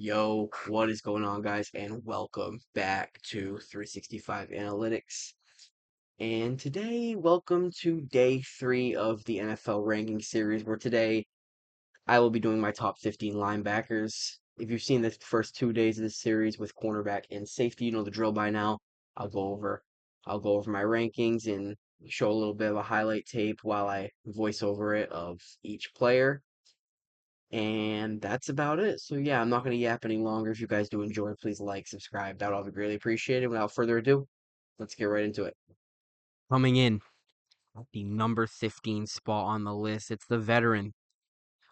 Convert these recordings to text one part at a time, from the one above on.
Yo, what is going on, guys? And welcome back to 365 Analytics. And today, welcome to day 3 of the NFL ranking series, where today I will be doing my top 15 linebackers. If you've seen the first 2 days of this series with cornerback and safety, you know the drill by now. I'll go over I'll go over my rankings and show a little bit of a highlight tape while I voice over it of each player. And that's about it. So yeah, I'm not going to yap any longer. If you guys do enjoy, please like, subscribe. That would all be greatly appreciated. Without further ado, let's get right into it. Coming in at the number 15 spot on the list, it's the veteran,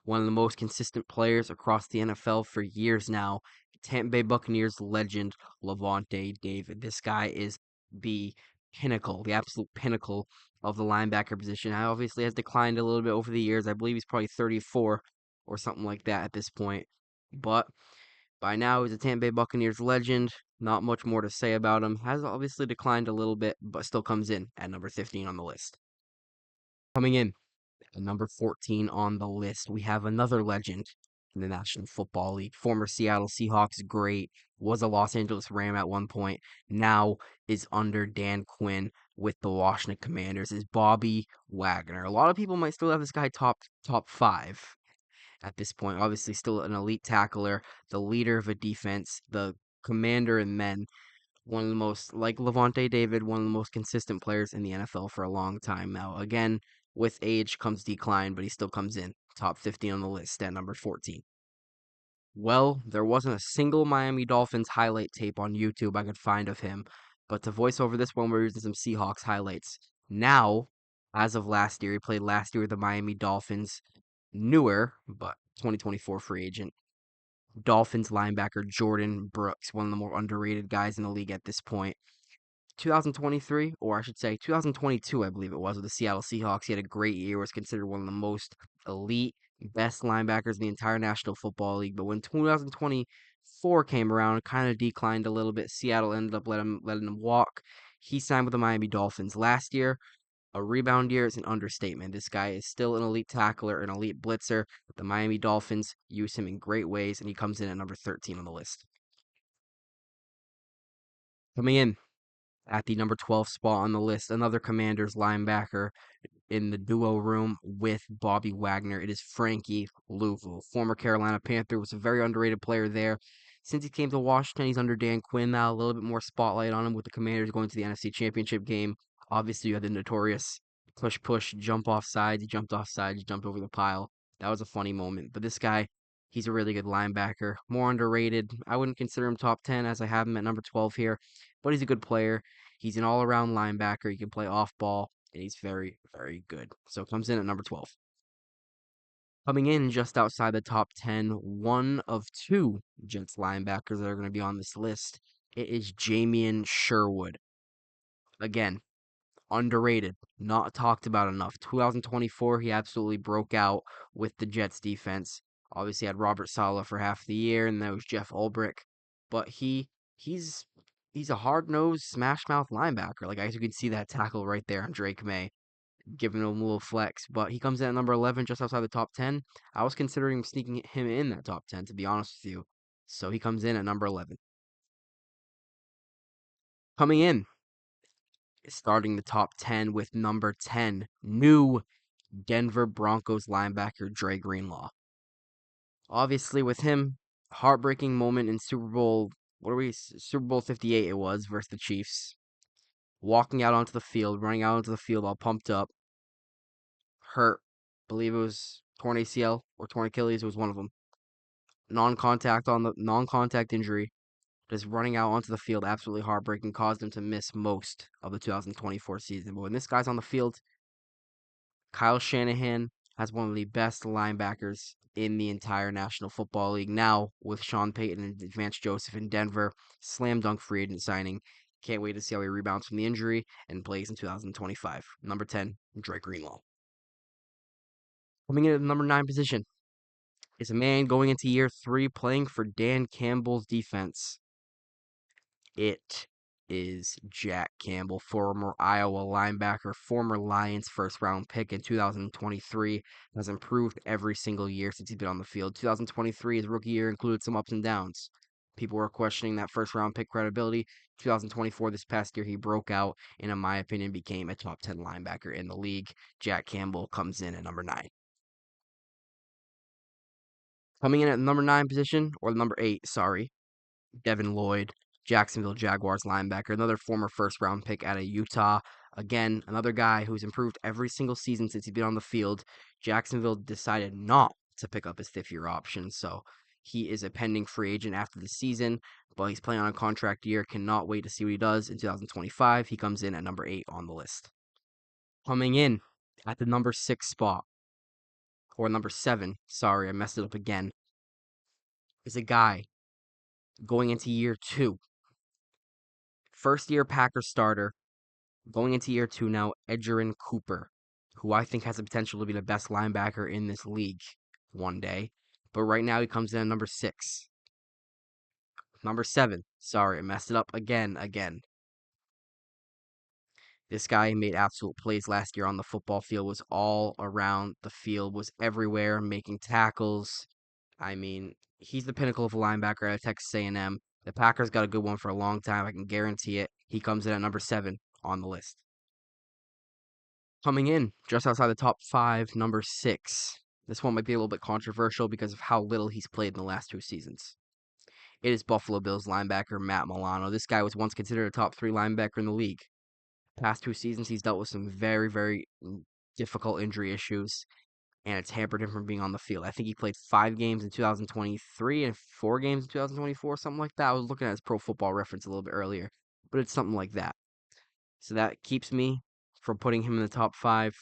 one of the most consistent players across the NFL for years now. Tampa Bay Buccaneers legend Lavonte David. This guy is the pinnacle, the absolute pinnacle of the linebacker position. I obviously has declined a little bit over the years. I believe he's probably 34 or something like that at this point. But by now, he's a Tampa Bay Buccaneers legend. Not much more to say about him. Has obviously declined a little bit, but still comes in at number 15 on the list. Coming in at number 14 on the list, we have another legend in the National Football League. Former Seattle Seahawks great, was a Los Angeles Ram at one point, now is under Dan Quinn with the Washington Commanders, is Bobby Wagner. A lot of people might still have this guy top 5 at this point. Obviously, still an elite tackler, the leader of a defense, the commander in men, one of the most, like Lavonte David, one of the most consistent players in the NFL for a long time now. Again, with age comes decline, but he still comes in top 15 on the list at number 14. Well, there wasn't a single Miami Dolphins highlight tape on YouTube I could find of him, but to voice over this one, we're using some Seahawks highlights. Now, as of last year, he played last year with the Miami Dolphins, newer, but 2024 free agent. Dolphins linebacker Jordan Brooks, one of the more underrated guys in the league at this point. 2023, or I should say 2022, I believe it was, with the Seattle Seahawks. He had a great year, was considered one of the most elite, best linebackers in the entire National Football League. But when 2024 came around, it kind of declined a little bit. Seattle ended up letting him walk. He signed with the Miami Dolphins last year. A rebound year is an understatement. This guy is still an elite tackler, an elite blitzer. The Miami Dolphins use him in great ways, and he comes in at number 13 on the list. Coming in at the number 12 spot on the list, another Commanders linebacker in the duo room with Bobby Wagner. It is Frankie Louvu, former Carolina Panther, was a very underrated player there. Since he came to Washington, he's under Dan Quinn now. A little bit more spotlight on him with the Commanders going to the NFC Championship game. Obviously, you had the notorious push, jump off sides. He jumped off sides, he jumped over the pile. That was a funny moment. But this guy, he's a really good linebacker. More underrated. I wouldn't consider him top 10 as I have him at number 12 here, but he's a good player. He's an all around linebacker. He can play off ball, and he's very, very good. So comes in at number 12. Coming in just outside the top 10, one of two Jets linebackers that are going to be on this list. It is Jamian Sherwood. Again, underrated, not talked about enough. 2024, he absolutely broke out with the Jets defense. Obviously had Robert Saleh for half the year, and that was Jeff Ulbrich. But he's he's a hard-nosed, smash-mouth linebacker. Like, as you can see that tackle right there on Drake May, giving him a little flex. But he comes in at number 11, just outside the top 10. I was considering sneaking him in that top 10, to be honest with you. So he comes in at number 11. Coming in, starting the top 10 with number 10, new Denver Broncos linebacker Dre Greenlaw. Obviously, with him, heartbreaking moment in Super Bowl, what are we, Super Bowl 58 it was, versus the Chiefs. Walking out onto the field, running out onto the field all pumped up, hurt. Believe it was torn ACL or torn Achilles. It was one of them. Non-contact injury. Just running out onto the field, absolutely heartbreaking, caused him to miss most of the 2024 season. But when this guy's on the field, Kyle Shanahan has one of the best linebackers in the entire National Football League now with Sean Payton and Vance Joseph in Denver. Slam dunk free agent signing. Can't wait to see how he rebounds from the injury and plays in 2025. Number 10, Drake Greenlaw. Coming in at the number 9 position is a man going into year 3 playing for Dan Campbell's defense. It is Jack Campbell, former Iowa linebacker, former Lions first round pick in 2023, has improved every single year since he's been on the field. 2023, his rookie year, included some ups and downs. People were questioning that first round pick credibility. 2024, this past year, he broke out and, in my opinion, became a top 10 linebacker in the league. Jack Campbell comes in at number 9. Coming in at the number 9 position, or the number 8, sorry, Devin Lloyd, Jacksonville Jaguars linebacker, another former first round pick out of Utah. Again, another guy who's improved every single season since he's been on the field. Jacksonville decided not to pick up his 5th-year option, so he is a pending free agent after the season, but he's playing on a contract year. Cannot wait to see what he does in 2025. He comes in at number 8 on the list. Coming in at the number 6 spot, or number 7, sorry, I messed it up again, is a guy going into year 2. First year Packers starter, going into year 2 now, Edgerrin Cooper, who I think has the potential to be the best linebacker in this league one day. But right now he comes in at number 6. Number 7. Sorry, I messed it up again. This guy made absolute plays last year on the football field, was all around the field, was everywhere, making tackles. I mean, he's the pinnacle of a linebacker at Texas A&M. The Packers got a good one for a long time, I can guarantee it. He comes in at number 7 on the list. Coming in just outside the top 5, number 6. This one might be a little bit controversial because of how little he's played in the last 2 seasons. It is Buffalo Bills linebacker Matt Milano. This guy was once considered a top 3 linebacker in the league. Past 2 seasons, he's dealt with some very, very difficult injury issues, and it's hampered him from being on the field. I think he played 5 games in 2023 and 4 games in 2024, something like that. I was looking at his Pro Football Reference a little bit earlier, but it's something like that. So that keeps me from putting him in the top 5.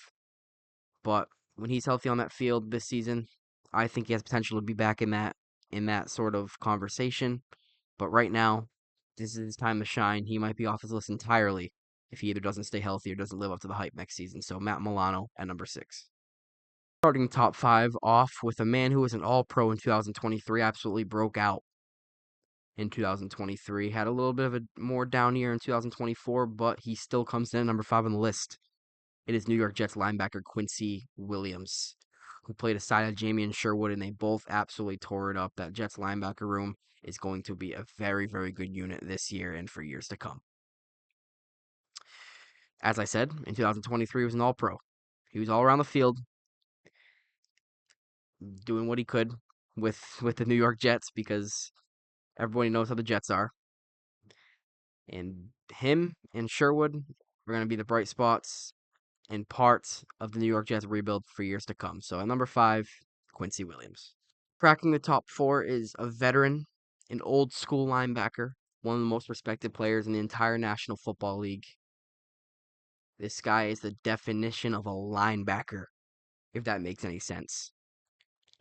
But when he's healthy on that field this season, I think he has potential to be back in that sort of conversation. But right now, this is his time to shine. He might be off his list entirely if he either doesn't stay healthy or doesn't live up to the hype next season. So Matt Milano at number 6. Starting top 5 off with a man who was an All-Pro in 2023, absolutely broke out in 2023. Had a little bit of a more down year in 2024, but he still comes in at number 5 on the list. It is New York Jets linebacker Quincy Williams, who played aside of Jamie Sherwood, and they both absolutely tore it up. That Jets linebacker room is going to be a very, very good unit this year and for years to come. As I said, in 2023, he was an All-Pro. He was all around the field, doing what he could with the New York Jets because everybody knows how the Jets are. And him and Sherwood are going to be the bright spots and parts of the New York Jets rebuild for years to come. So at number 5, Quincy Williams. Cracking the top 4 is a veteran, an old school linebacker, one of the most respected players in the entire National Football League. This guy is the definition of a linebacker, if that makes any sense.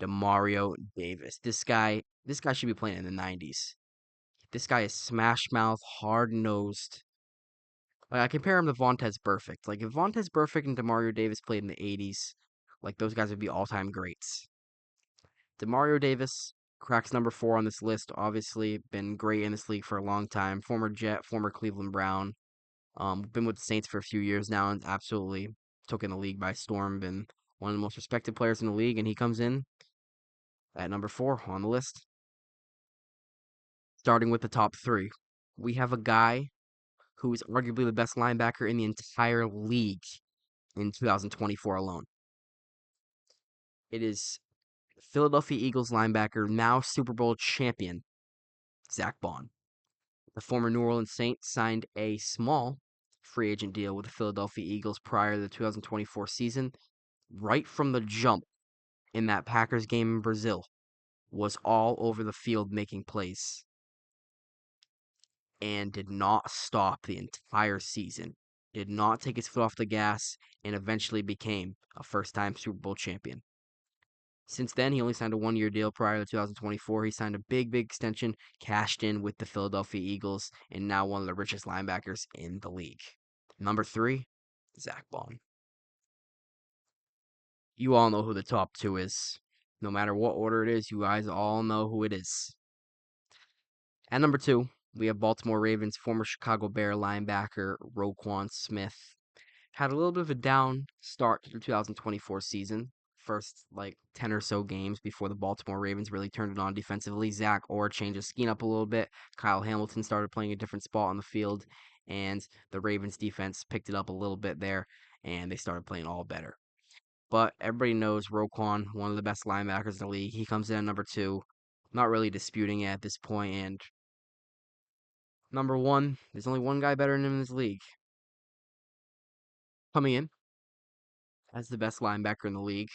Demario Davis. This guy should be playing in the 90s. This guy is smash mouth, hard nosed. Like, I compare him to Vontaze Burfict. Like if Vontaze Burfict and Demario Davis played in the 80s, like those guys would be all-time greats. Demario Davis cracks number 4 on this list. Obviously, been great in this league for a long time. Former Jet, former Cleveland Brown. Been with the Saints for a few years now and absolutely took in the league by storm. Been one of the most respected players in the league, and he comes in at number 4 on the list. Starting with the top 3, we have a guy who is arguably the best linebacker in the entire league in 2024 alone. It is Philadelphia Eagles linebacker, now Super Bowl champion, Zach Bond. The former New Orleans Saints signed a small free agent deal with the Philadelphia Eagles prior to the 2024 season. Right from the jump in that Packers game in Brazil, was all over the field making plays and did not stop the entire season. Did not take his foot off the gas and eventually became a first-time Super Bowl champion. Since then, he only signed a 1-year deal prior to 2024. He signed a big, big extension, cashed in with the Philadelphia Eagles, and now one of the richest linebackers in the league. Number 3, Zach Bond. You all know who the top 2 is. No matter what order it is, you guys all know who it is. At number 2, We have Baltimore Ravens former Chicago Bear linebacker Roquan Smith. Had a little bit of a down start to the 2024 season. First, like 10 or so games before the Baltimore Ravens really turned it on defensively. Zach Orr changed his scheme up a little bit. Kyle Hamilton started playing a different spot on the field, and the Ravens defense picked it up a little bit there, and they started playing all better. But everybody knows Roquan, one of the best linebackers in the league. He comes in at number two. Not really disputing it at this point. And number one, there's only one guy better than him in this league. Coming in as the best linebacker in the league.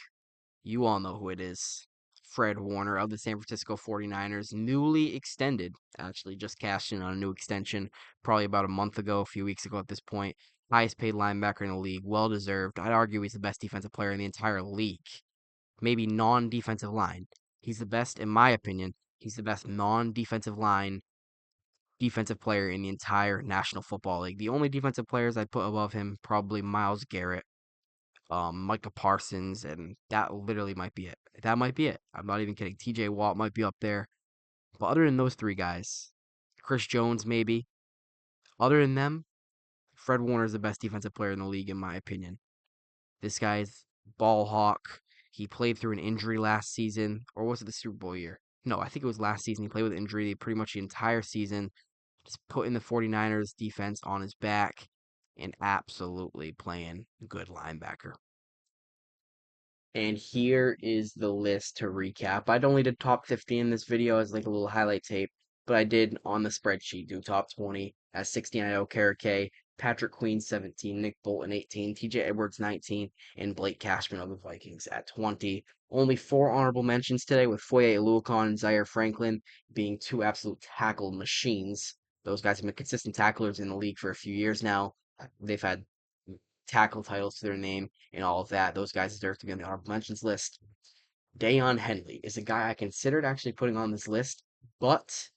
You all know who it is. Fred Warner of the San Francisco 49ers, newly extended, actually just cashed in on a new extension probably about a month ago, a few weeks ago at this point. Highest paid linebacker in the league, well deserved. I'd argue he's the best defensive player in the entire league. Maybe non defensive line. He's the best, in my opinion, he's the best non defensive line defensive player in the entire National Football League. The only defensive players I'd put above him, probably Myles Garrett, Micah Parsons, and that literally might be it. That might be it. I'm not even kidding. TJ Watt might be up there. But other than those three guys, Chris Jones maybe. Other than them, Fred Warner is the best defensive player in the league, in my opinion. This guy's ball hawk. He played through an injury last season, or was it the Super Bowl year? No, I think it was last season. He played with injury pretty much the entire season, just putting the 49ers defense on his back and absolutely playing good linebacker. And here is the list to recap. I'd only did top 50 in this video as like a little highlight tape, but I did on the spreadsheet do top 20 as 16 I K, Patrick Queen 17, Nick Bolton 18, TJ Edwards 19, and Blake Cashman of the Vikings at 20. Only four honorable mentions today with Foye Oluokun and Zaire Franklin being two absolute tackle machines. Those guys have been consistent tacklers in the league for a few years now. They've had tackle titles to their name and all of that. Those guys deserve to be on the honorable mentions list. Dayon Henley is a guy I considered actually putting on this list, but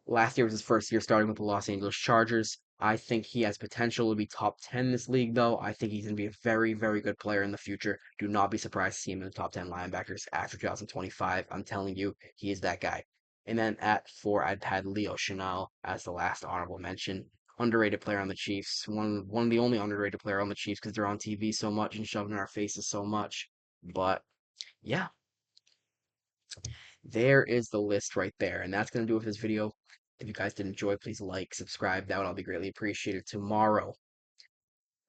last year was his first year starting with the Los Angeles Chargers. I think he has potential to be top 10 in this league, though. I think he's going to be a very, very good player in the future. Do not be surprised to see him in the top 10 linebackers after 2025. I'm telling you, he is that guy. And then at four, I'd had Leo Chenal as the last honorable mention. Underrated player on the Chiefs. One of the only underrated player on the Chiefs because they're on TV so much and shoved in our faces so much. But yeah, there is the list right there. And that's going to do it for this video. If you guys did enjoy, please like, subscribe. That would all be greatly appreciated. Tomorrow,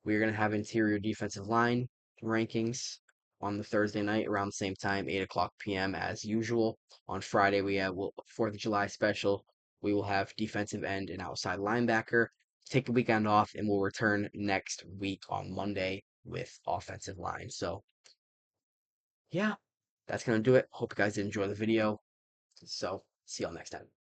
we're going to have interior defensive line rankings on the Thursday night around the same time, 8 o'clock p.m. as usual. On Friday, we have 4th of July special. We will have defensive end and outside linebacker. Take a weekend off, and we'll return next week on Monday with offensive line. So, yeah, that's going to do it. Hope you guys did enjoy the video. So, see y'all next time.